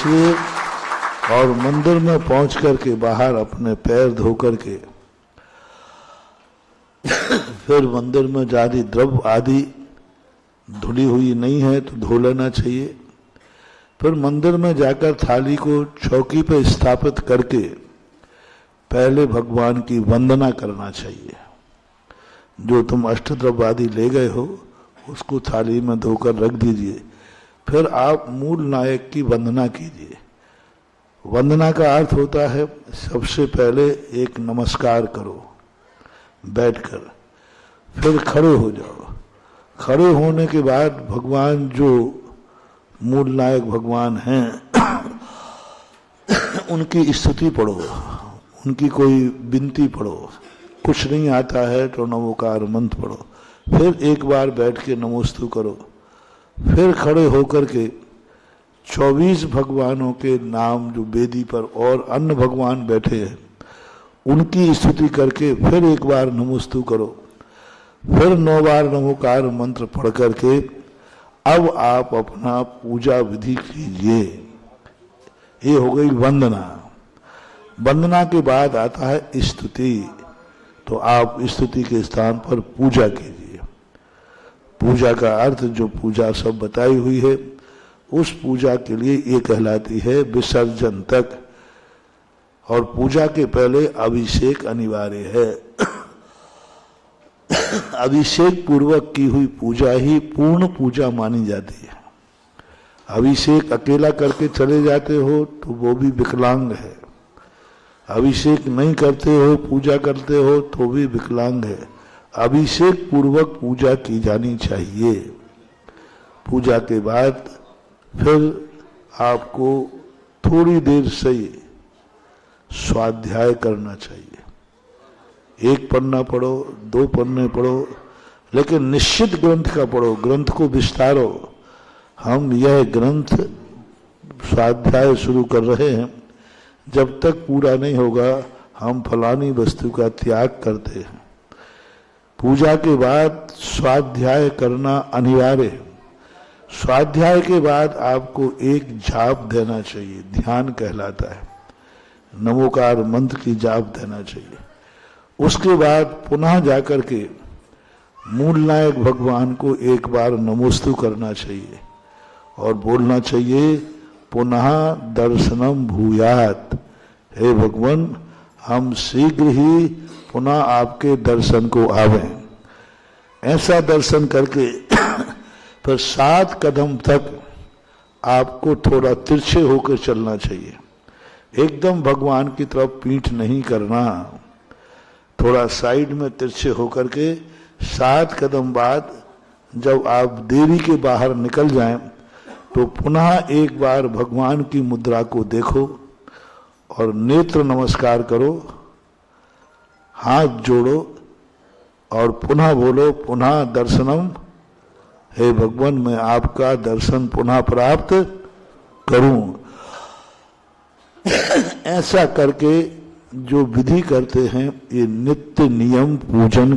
इसलिए और मंदिर में पहुंच करके बाहर अपने पैर धो करके फिर मंदिर में जारी द्रव्य आदि धुली हुई नहीं है तो धो लेना चाहिए। फिर मंदिर में जाकर थाली को चौकी पर स्थापित करके पहले भगवान की वंदना करना चाहिए। जो तुम अष्टद्रव्य आदि ले गए हो उसको थाली में धोकर रख दीजिए। फिर आप मूल नायक की वंदना कीजिए। वंदना का अर्थ होता है सबसे पहले एक नमस्कार करो बैठकर, फिर खड़े हो जाओ। खड़े होने के बाद भगवान जो मूल नायक भगवान हैं उनकी स्तुति पढ़ो, उनकी कोई विनती पढ़ो। कुछ नहीं आता है तो नमोकार मंत्र पढ़ो। फिर एक बार बैठ के नमोस्तु करो। फिर खड़े होकर के 24 भगवानों के नाम जो वेदी पर और अन्य भगवान बैठे हैं उनकी स्तुति करके फिर एक बार नमोस्तु करो। फिर 9 बार नमोकार मंत्र पढ़ करके अब आप अपना पूजा विधि कीजिए। ये हो गई वंदना। वंदना के बाद आता है स्तुति। तो आप स्तुति के स्थान पर पूजा कीजिए। पूजा का अर्थ जो पूजा सब बताई हुई है उस पूजा के लिए ये कहलाती है विसर्जन तक। और पूजा के पहले अभिषेक अनिवार्य है। अभिषेक पूर्वक की हुई पूजा ही पूर्ण पूजा मानी जाती है। अभिषेक अकेला करके चले जाते हो तो वो भी विकलांग है। अभिषेक नहीं करते हो पूजा करते हो तो भी विकलांग है। अभिषेक पूर्वक पूजा की जानी चाहिए। पूजा के बाद फिर आपको थोड़ी देर से स्वाध्याय करना चाहिए। 1 पन्ना पढ़ो, 2 पन्ने पढ़ो, लेकिन निश्चित ग्रंथ का पढ़ो, ग्रंथ को विस्तारो। हम यह ग्रंथ स्वाध्याय शुरू कर रहे हैं, जब तक पूरा नहीं होगा हम फलानी वस्तु का त्याग करते हैं। पूजा के बाद स्वाध्याय करना अनिवार्य है। स्वाध्याय के बाद आपको एक जाप देना चाहिए, ध्यान कहलाता है, नमोकार मंत्र की जाप देना चाहिए। उसके बाद पुनः जाकर के मूल नायक भगवान को एक बार नमोस्तु करना चाहिए और बोलना चाहिए पुनः दर्शनम भूयात। हे भगवान, हम शीघ्र ही पुनः आपके दर्शन को आवें। ऐसा दर्शन करके फिर 7 कदम तक आपको थोड़ा तिरछे होकर चलना चाहिए। एकदम भगवान की तरफ पीठ नहीं करना, थोड़ा साइड में तिरछे होकर के 7 कदम बाद जब आप देवी के बाहर निकल जाएं तो पुनः एक बार भगवान की मुद्रा को देखो और नेत्र नमस्कार करो, हाथ जोड़ो और पुनः बोलो पुनः दर्शनम। हे भगवान, मैं आपका दर्शन पुनः प्राप्त करूं। ऐसा करके जो विधि करते हैं ये नित्य नियम पूजन